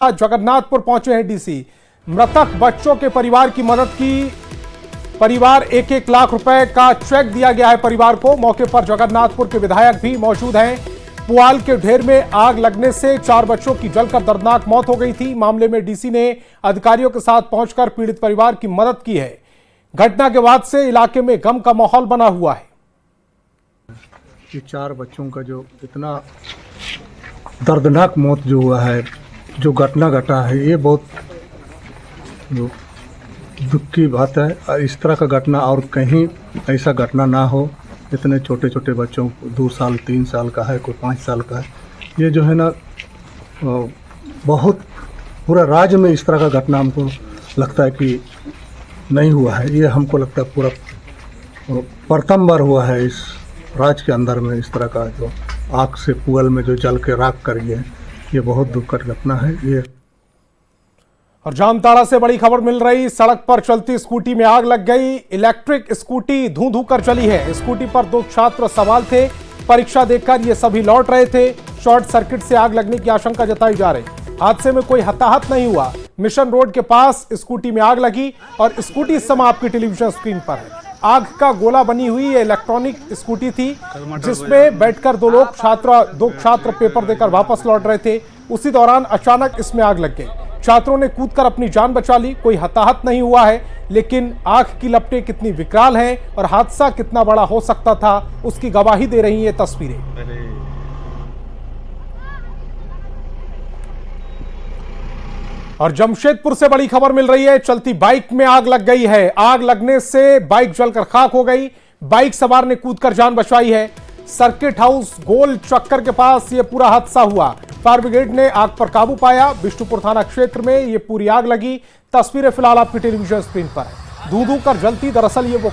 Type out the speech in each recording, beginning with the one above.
जगन्नाथपुर पहुंचे हैं डीसी। मृतक बच्चों के परिवार की मदद की। परिवार 1-1 लाख रुपए का चेक दिया गया है परिवार को। मौके पर जगन्नाथपुर के विधायक भी मौजूद हैं। पुआल के ढेर में आग लगने से 4 बच्चों की जलकर दर्दनाक मौत हो गई थी। मामले में डीसी ने अधिकारियों के साथ पहुंचकर पीड़ित परिवार की मदद की है। घटना के बाद से इलाके में गम का माहौल बना हुआ है। ये 4 बच्चों का जो इतना दर्दनाक मौत जो हुआ है, जो घटना घटा है, ये बहुत दुख की बात है। इस तरह का घटना और कहीं ऐसा घटना ना हो। इतने छोटे छोटे बच्चों, 2 साल 3 साल का है, कोई 5 साल का है। ये जो है ना, बहुत पूरा राज्य में इस तरह का घटना हमको लगता है कि नहीं हुआ है। ये हमको लगता है पूरा प्रथम बार हुआ है इस राज्य के अंदर में इस तरह का, जो आग से पुअल में जो जल के राख कर गए। ये बहुत दुखद घटना है ये। और जामताड़ा से बड़ी खबर मिल रही। सड़क पर चलती स्कूटी में आग लग गई। इलेक्ट्रिक स्कूटी धूं धूं कर चली है। स्कूटी पर 2 छात्र सवार थे। परीक्षा देकर ये सभी लौट रहे थे। शॉर्ट सर्किट से आग लगने की आशंका जताई जा रही। हादसे में कोई हताहत नहीं हुआ। मिशन रोड के पास स्कूटी में आग लगी और स्कूटी इस समय आपकी टेलीविजन स्क्रीन पर है। आग का गोला बनी हुई ये इलेक्ट्रॉनिक स्कूटी थी, जिसमें बैठकर 2 छात्र पेपर देकर वापस लौट रहे थे। उसी दौरान अचानक इसमें आग लग गई। छात्रों ने कूदकर अपनी जान बचा ली। कोई हताहत नहीं हुआ है, लेकिन आग की लपटें कितनी विकराल हैं और हादसा कितना बड़ा हो सकता था, उसकी गवाही दे रही ये तस्वीरें। और जमशेदपुर से बड़ी खबर मिल रही है। चलती बाइक में आग लग गई है। आग लगने से बाइक जलकर खाक हो गई। बाइक सवार ने कूदकर जान बचाई है। सर्किट हाउस गोल चक्कर के पास यह पूरा हादसा हुआ। फायर ब्रिगेड ने आग पर काबू पाया। बिष्टुपुर थाना क्षेत्र में यह पूरी आग लगी। तस्वीरें फिलहाल आपकी टेलीविजन स्क्रीन पर है। धू धू कर जलती, दरअसल ये वो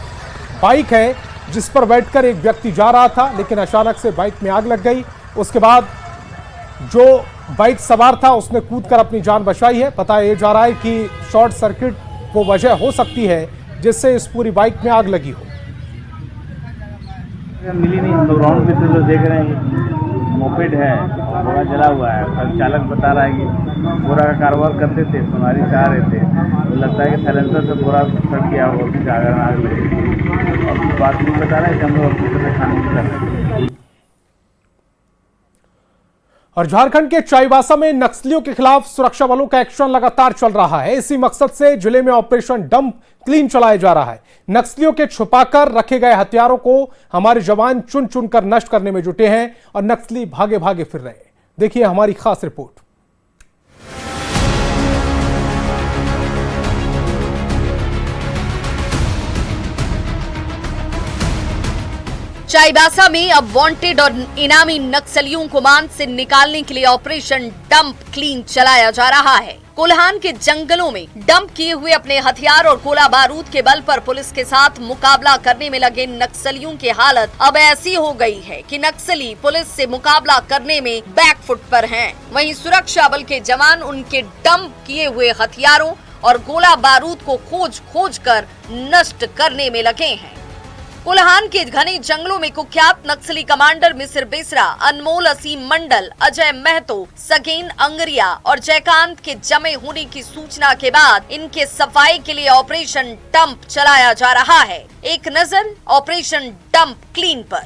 बाइक है जिस पर बैठकर एक व्यक्ति जा रहा था, लेकिन अचानक से बाइक में आग लग गई। उसके बाद जो बाइक सवार था उसने कूदकर अपनी जान बचाई है। बताया ये जा रहा है कि शॉर्ट सर्किट वो वजह हो सकती है जिससे इस पूरी बाइक में आग लगी हो। मिली नहीं, हम लोग राउंड में तो देख रहे हैं मोपेड है, पूरा जला हुआ है। और चालक बता रहा है कि पूरा का कारोबार करते थे, सोनारी से आ रहे थे, तो लगता है कि साइलेंसर से पूरा फट गया और कुछ आग लगी। और बात नहीं बता रहा है कि हम लोग हॉस्पिटल में खाने की कर रहे हैं। और झारखंड के चाईबासा में नक्सलियों के खिलाफ सुरक्षा बलों का एक्शन लगातार चल रहा है। इसी मकसद से जिले में ऑपरेशन डंप क्लीन चलाया जा रहा है। नक्सलियों के छुपाकर रखे गए हथियारों को हमारे जवान चुन चुन कर नष्ट करने में जुटे हैं और नक्सली भागे भागे फिर रहे हैं। देखिए हमारी खास रिपोर्ट। चाईबासा में अब वांटेड और इनामी नक्सलियों को मान से निकालने के लिए ऑपरेशन डंप क्लीन चलाया जा रहा है। कोल्हान के जंगलों में डंप किए हुए अपने हथियार और गोला बारूद के बल पर पुलिस के साथ मुकाबला करने में लगे नक्सलियों की हालत अब ऐसी हो गई है कि नक्सली पुलिस से मुकाबला करने में बैकफुट पर हैं। वहीं सुरक्षा बल के जवान उनके डंप किए हुए हथियारों और गोला बारूद को खोज खोज कर नष्ट करने में लगे हैं। कोल्हान के घने जंगलों में कुख्यात नक्सली कमांडर मिसिर बेसरा, अनमोल असीम मंडल, अजय महतो, सगेन अंगरिया और जयकांत के जमे होने की सूचना के बाद इनके सफाई के लिए ऑपरेशन डंप चलाया जा रहा है। एक नजर ऑपरेशन डंप क्लीन पर।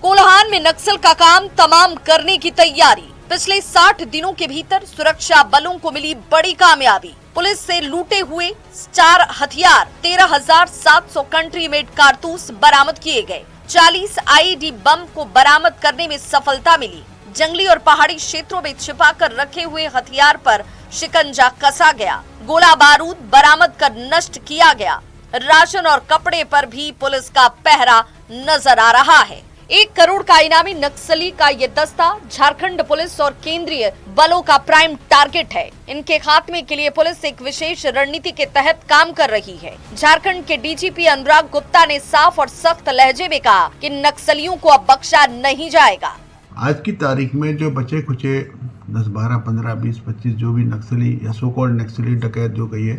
कोल्हान में नक्सल का काम तमाम करने की तैयारी। पिछले 60 दिनों के भीतर सुरक्षा बलों को मिली बड़ी कामयाबी। पुलिस से लूटे हुए 4 हथियार, 13,700 कंट्री मेड कारतूस बरामद किए गए। 40 आईईडी बम को बरामद करने में सफलता मिली। जंगली और पहाड़ी क्षेत्रों में छिपाकर रखे हुए हथियार पर शिकंजा कसा गया। गोला बारूद बरामद कर नष्ट किया गया। राशन और कपड़े पर भी पुलिस का पहरा नजर आ रहा है। 1 करोड़ का इनामी नक्सली का ये दस्ता झारखंड पुलिस और केंद्रीय बलों का प्राइम टारगेट है। इनके खात्मे के लिए पुलिस एक विशेष रणनीति के तहत काम कर रही है। झारखंड के डीजीपी अनुराग गुप्ता ने साफ और सख्त लहजे में कहा कि नक्सलियों को अब बख्शा नहीं जाएगा। आज की तारीख में जो बचे खुचे 10, 12, 15, 20, 25 जो भी नक्सली या सो कॉल्ड नक्सली डकैत जो कहिए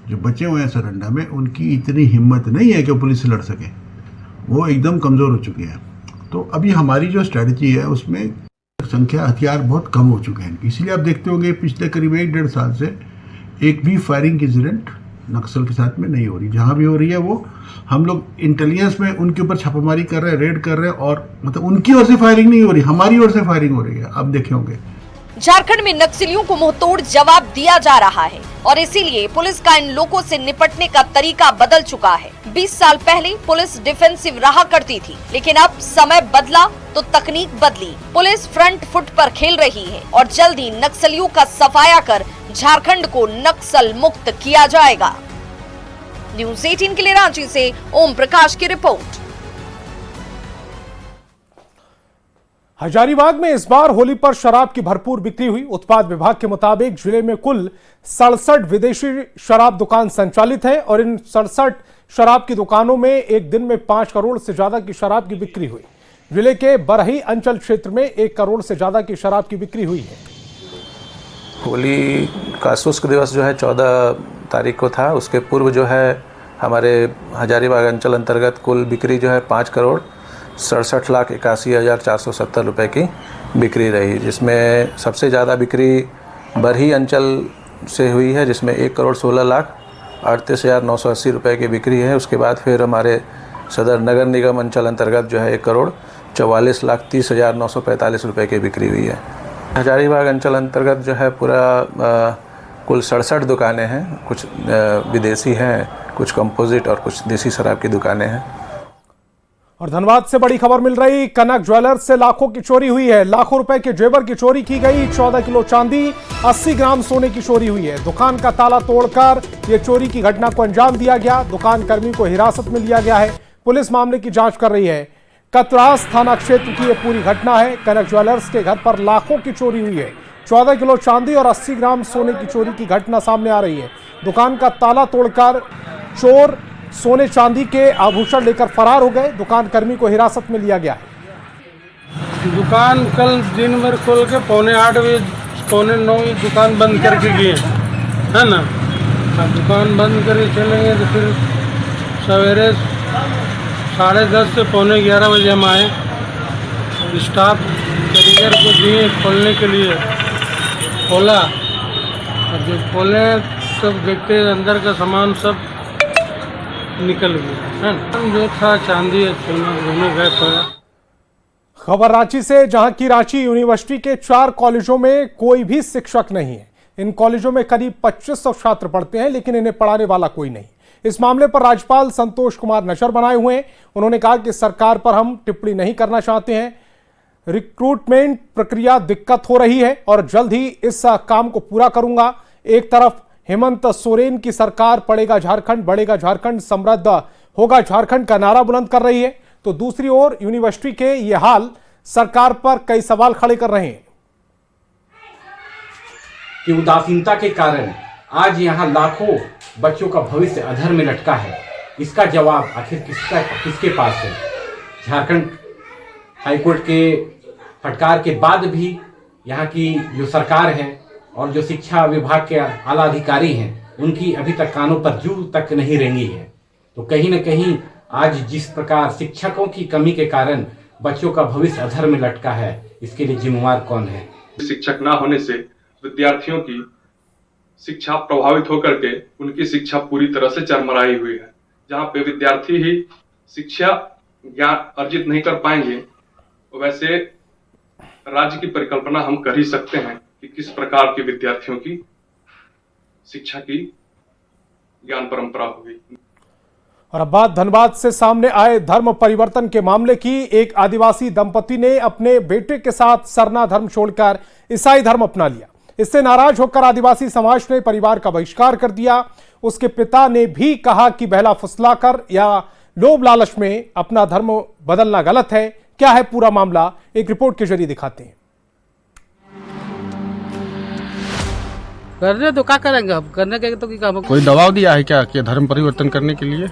जो बचे हुए हैं सरंडा में, उनकी इतनी हिम्मत नहीं है कि पुलिस से लड़ सके। वो एकदम कमजोर हो चुके हैं। तो अभी हमारी जो स्ट्रेटजी है उसमें संख्या हथियार बहुत कम हो चुके हैं। इसलिए आप देखते होंगे पिछले करीब 1-1.5 साल से एक भी फायरिंग इंसिडेंट नक्सल के साथ में नहीं हो रही। जहाँ भी हो रही है वो हम लोग इंटेलिजेंस में उनके ऊपर छापामारी कर रहे हैं, रेड कर रहे हैं, और मतलब उनकी ओर से फायरिंग नहीं हो रही, हमारी ओर से फायरिंग हो रही है। आप देखे होंगे झारखंड में नक्सलियों को मुंहतोड़ जवाब दिया जा रहा है और इसीलिए पुलिस का इन लोगों से निपटने का तरीका बदल चुका है। 20 साल पहले पुलिस डिफेंसिव रहा करती थी, लेकिन अब समय बदला तो तकनीक बदली। पुलिस फ्रंट फुट पर खेल रही है और जल्द ही नक्सलियों का सफाया कर झारखंड को नक्सल मुक्त किया जाएगा। न्यूज़ 18 के लिए रांची से ओम प्रकाश की रिपोर्ट। हजारीबाग में इस बार होली पर शराब की भरपूर बिक्री हुई। उत्पाद विभाग के मुताबिक जिले में कुल 67 विदेशी शराब दुकान संचालित है और इन 67 शराब की दुकानों में एक दिन में 5 करोड़ से ज्यादा की शराब की बिक्री हुई। जिले के बरही अंचल क्षेत्र में 1 करोड़ से ज्यादा की शराब की बिक्री हुई है। होली का शुष्क दिवस जो है 14 तारीख को था। उसके पूर्व जो है हमारे हजारीबाग अंचल अंतर्गत कुल बिक्री जो है 5,67,81,470 रुपए की बिक्री रही, जिसमें सबसे ज़्यादा बिक्री बरही अंचल से हुई है, जिसमें 1,16,38,980 रुपए की बिक्री है। उसके बाद फिर हमारे सदर नगर निगम अंचल अंतर्गत जो है 1,44,30,945 रुपए की बिक्री हुई है। हजारीबाग अंचल अंतर्गत जो है पूरा कुल 67 दुकानें हैं, कुछ विदेशी हैं, कुछ कंपोजिट और कुछ देसी शराब की दुकानें हैं। और धनबाद से बड़ी खबर मिल रही, कनक ज्वेलर्स से लाखों की चोरी हुई है। लाखों रुपए के जेवर की चोरी की गई। 14 किलो चांदी, 80 ग्राम सोने की चोरी हुई है। दुकान का ताला तोड़कर ये चोरी की घटना को अंजाम दिया गया। दुकान कर्मी को हिरासत में लिया गया है। पुलिस मामले की जांच कर रही है। कतरास थाना क्षेत्र की यह पूरी घटना है। कनक ज्वेलर्स के घर पर लाखों की चोरी हुई है। 14 किलो चांदी और 80 ग्राम सोने की चोरी की घटना सामने आ रही है। दुकान का ताला तोड़कर चोर सोने चांदी के आभूषण लेकर फरार हो गए। दुकान कर्मी को हिरासत में लिया गया है। दुकान कल दिन भर खोल के 8:45 बजे 8:45 दुकान बंद करके गए, है ना। अब दुकान बंद करके चलेंगे तो फिर सवेरे 10:30 से 11:45 बजे हम आए। स्टाफ कारीगर को दिए खोलने के लिए, खोला और जब खोले तब देखते अंदर का सामान सब निकल गया, जो था चांदी और सोना दोनों गए पड़ा। खबर रांची से, जहां की रांची यूनिवर्सिटी के 4 कॉलेजों में कोई भी शिक्षक नहीं है। इन कॉलेजों में करीब 2500 छात्र पढ़ते हैं, लेकिन इन्हें पढ़ाने वाला कोई नहीं। इस मामले पर राज्यपाल संतोष कुमार नजर बनाए हुए हैं। उन्होंने कहा कि सरकार पर हम टिप्पणी नहीं करना चाहते हैं। रिक्रूटमेंट प्रक्रिया दिक्कत हो रही है और जल्द ही इस काम को पूरा करूंगा। एक तरफ हेमंत सोरेन की सरकार पढ़ेगा झारखंड, बढ़ेगा झारखंड, समृद्ध होगा झारखंड का नारा बुलंद कर रही है, तो दूसरी ओर यूनिवर्सिटी के ये हाल सरकार पर कई सवाल खड़े कर रहे हैं कि उदासीनता के कारण आज यहाँ लाखों बच्चों का भविष्य अधर में लटका है। इसका जवाब आखिर किसके पास है? झारखंड हाईकोर्ट के फटकार के बाद भी यहाँ की जो सरकार है और जो शिक्षा विभाग के आला अधिकारी हैं, उनकी अभी तक कानों पर जू तक नहीं रेंगी है। तो कहीं न कहीं आज जिस प्रकार शिक्षकों की कमी के कारण बच्चों का भविष्य अधर में लटका है, इसके लिए जिम्मेवार कौन है? शिक्षक ना होने से विद्यार्थियों की शिक्षा प्रभावित होकर के उनकी शिक्षा पूरी तरह से चरमराई हुई है। जहाँ पे विद्यार्थी ही शिक्षा ज्ञान अर्जित नहीं कर पाएंगे, वैसे राज्य की परिकल्पना हम कर ही सकते हैं कि किस प्रकार के विद्यार्थियों की शिक्षा की ज्ञान परंपरा होगी। और अब बात धनबाद से सामने आए धर्म परिवर्तन के मामले की। एक आदिवासी दंपति ने अपने बेटे के साथ सरना धर्म छोड़कर ईसाई धर्म अपना लिया। इससे नाराज होकर आदिवासी समाज ने परिवार का बहिष्कार कर दिया। उसके पिता ने भी कहा कि बहला फुसलाकर या लोभ लालच में अपना धर्म बदलना गलत है। क्या है पूरा मामला, एक रिपोर्ट के जरिए दिखाते हैं। करने तो क्या करेंगे, अब करने के तो क्या, कोई दबाव दिया है क्या कि धर्म परिवर्तन करने के लिए?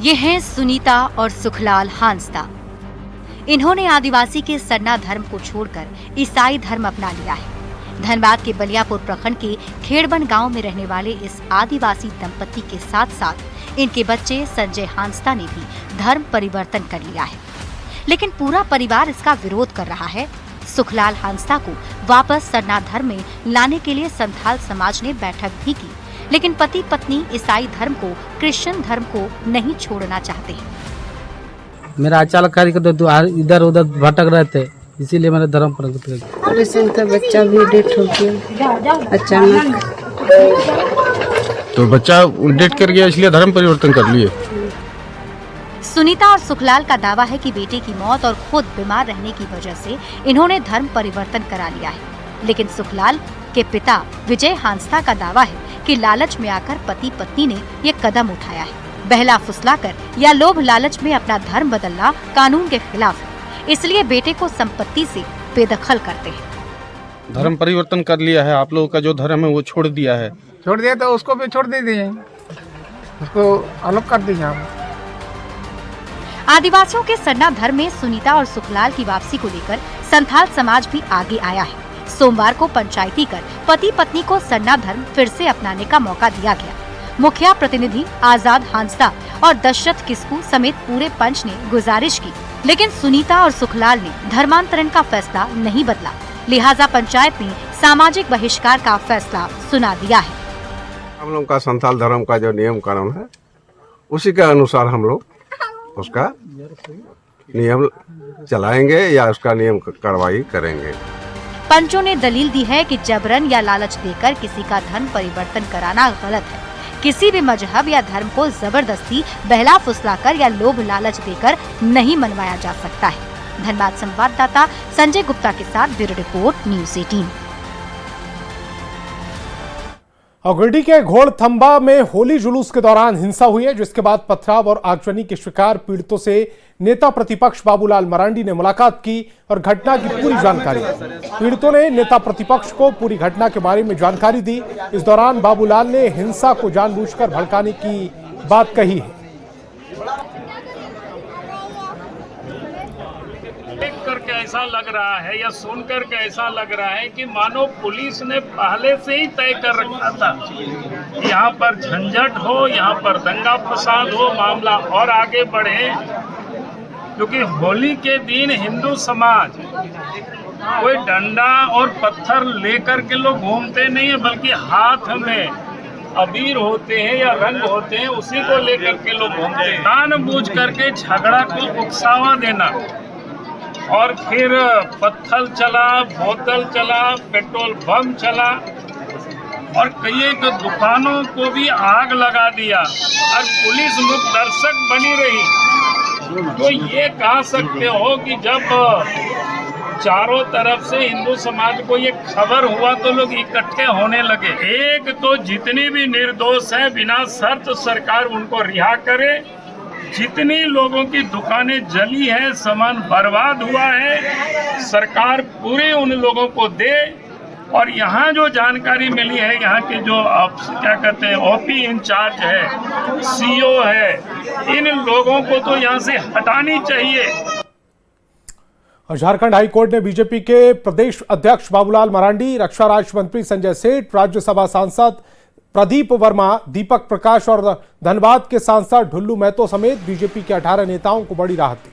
ये हैं सुनीता और सुखलाल हांसदा। इन्होंने आदिवासी के सरना धर्म को छोड़कर ईसाई धर्म अपना लिया है। धनबाद के बलियापुर प्रखंड के खेड़बन गांव में रहने वाले इस आदिवासी दंपति के साथ साथ इनके बच्चे संजय हांसदा ने भी धर्म परिवर्तन कर लिया है, लेकिन पूरा परिवार इसका विरोध कर रहा है। सुखलाल हांसदा को वापस सरना धर्म में लाने के लिए संथाल समाज ने बैठक भी की, लेकिन पति पत्नी ईसाई धर्म को क्रिश्चियन धर्म को नहीं छोड़ना चाहते हैं। मेरा अचानक कार्य तो इधर उधर भटक रहे थे, इसीलिए मैंने धर्म परिवर्तन किया। रिसेंट बच्चा भी डेथ हो गया अचानक, तो बच्चा डेट कर गया इसलिए धर्म परिवर्तन कर लिए। सुनीता और सुखलाल का दावा है कि बेटे की मौत और खुद बीमार रहने की वजह से इन्होंने धर्म परिवर्तन करा लिया है, लेकिन सुखलाल के पिता विजय हांसदा का दावा है कि लालच में आकर पति पत्नी ने ये कदम उठाया है। बहला फुसलाकर या लोभ लालच में अपना धर्म बदलना कानून के खिलाफ है, इसलिए बेटे को संपत्ति से बेदखल करते हैं। धर्म परिवर्तन कर लिया है, आप लोगों का जो धर्म है वो छोड़ दिया है। छोड़ दिया तो उसको भी छोड़ दीजिए, उसको अलग कर दीजिए आप। आदिवासियों के सरना धर्म में सुनीता और सुखलाल की वापसी को लेकर संथाल समाज भी आगे आया है। सोमवार को पंचायती कर पति पत्नी को सरना धर्म फिर से अपनाने का मौका दिया गया। मुखिया प्रतिनिधि आजाद हांसदा और दशरथ किस्कू समेत पूरे पंच ने गुजारिश की, लेकिन सुनीता और सुखलाल ने धर्मांतरण का फैसला नहीं बदला, लिहाजा पंचायत ने सामाजिक बहिष्कार का फैसला सुना दिया है। हम लोग का संथाल धर्म का जो नियम कानून है उसी के अनुसार हम लोग उसका नियम चलाएंगे या उसका नियम कार्रवाई करेंगे। पंचों ने दलील दी है कि जबरन या लालच देकर किसी का धर्म परिवर्तन कराना गलत है। किसी भी मजहब या धर्म को जबरदस्ती बहला फुसलाकर या लोभ लालच देकर नहीं मनवाया जा सकता है। धनबाद संवाददाता संजय गुप्ता के साथ ब्यूरो रिपोर्ट न्यूज़ 18। गिरिडीह के घोड़थंबा में होली जुलूस के दौरान हिंसा हुई है, जिसके बाद पथराव और आगजनी के शिकार पीड़ितों से नेता प्रतिपक्ष बाबूलाल मरांडी ने मुलाकात की और घटना की पूरी जानकारी दी। पीड़ितों ने नेता प्रतिपक्ष को पूरी घटना के बारे में जानकारी दी। इस दौरान बाबूलाल ने हिंसा को जानबूझकर भड़काने की बात कही है। देख करके ऐसा लग रहा है या सुन करके ऐसा लग रहा है कि मानो पुलिस ने पहले से ही तय कर रखा था, यहाँ पर झंझट हो, यहाँ पर दंगा फसाद हो, मामला और आगे बढ़े। क्योंकि होली के दिन हिंदू समाज कोई डंडा और पत्थर लेकर के लोग घूमते नहीं है, बल्कि हाथ में अबीर होते हैं या रंग होते हैं, उसी को लेकर के लोग घूमते हैं। जानबूझ करके झगड़ा को उकसावा देना और फिर पत्थर चला, बोतल चला, पेट्रोल बम चला और कई एक दुकानों को भी आग लगा दिया और पुलिस मुख्य दर्शक बनी रही। तो ये कह सकते हो कि जब चारों तरफ से हिंदू समाज को ये खबर हुआ तो लोग इकट्ठे होने लगे। एक तो जितनी भी निर्दोष है बिना शर्त सरकार उनको रिहा करे, जितनी लोगों की दुकानें जली है, सामान बर्बाद हुआ है, सरकार पूरे उन लोगों को दे। और यहाँ जो जानकारी मिली है, यहाँ के जो क्या कहते हैं ओपी इंचार्ज है, सीओ है, इन लोगों को तो यहाँ से हटानी चाहिए। झारखंड हाईकोर्ट ने बीजेपी के प्रदेश अध्यक्ष बाबूलाल मरांडी, रक्षा राज्य मंत्री संजय सेठ, राज्यसभा सांसद प्रदीप वर्मा, दीपक प्रकाश और धनबाद के सांसद ढुल्लू महतो समेत बीजेपी के 18 नेताओं को बड़ी राहत दी।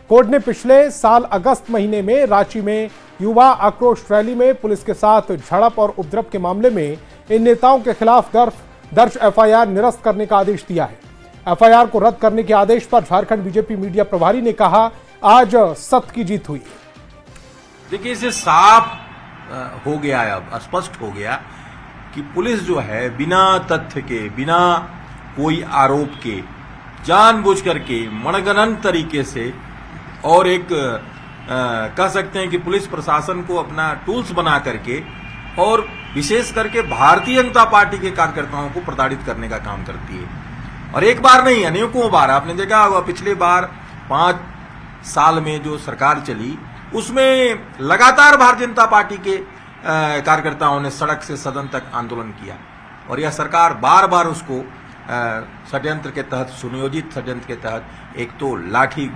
कोर्ट ने पिछले साल अगस्त महीने में रांची में युवा आक्रोश रैली में पुलिस के साथ झड़प और उपद्रव के मामले में इन नेताओं के खिलाफ दर्ज एफआईआर निरस्त करने का आदेश दिया है। एफआईआर को रद्द करने के आदेश पर झारखंड बीजेपी मीडिया प्रभारी ने कहा, आज सत्य की जीत हुई। देखिए, इसे साफ हो गया है, अब स्पष्ट हो गया कि पुलिस जो है बिना तथ्य के, बिना कोई आरोप के, जानबूझ करके मनगणन तरीके से और एक कह सकते हैं कि पुलिस प्रशासन को अपना टूल्स बना करके और विशेष करके भारतीय जनता पार्टी के कार्यकर्ताओं को प्रताड़ित करने का काम करती है। और एक बार नहीं, अनेकों बार आपने देखा होगा, पिछले बार 5 साल में जो सरकार चली उसमें लगातार भारतीय जनता पार्टी के कार्यकर्ताओं ने सड़क से सदन तक आंदोलन किया और यह सरकार बार बार उसको षड्यंत्र के तहत, सुनियोजित षड्यंत्र के तहत एक तो लाठी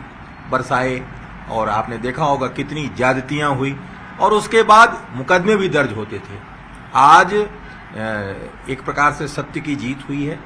बरसाए और आपने देखा होगा कितनी ज्यादतियां हुई और उसके बाद मुकदमे भी दर्ज होते थे। आज एक प्रकार से सत्य की जीत हुई है।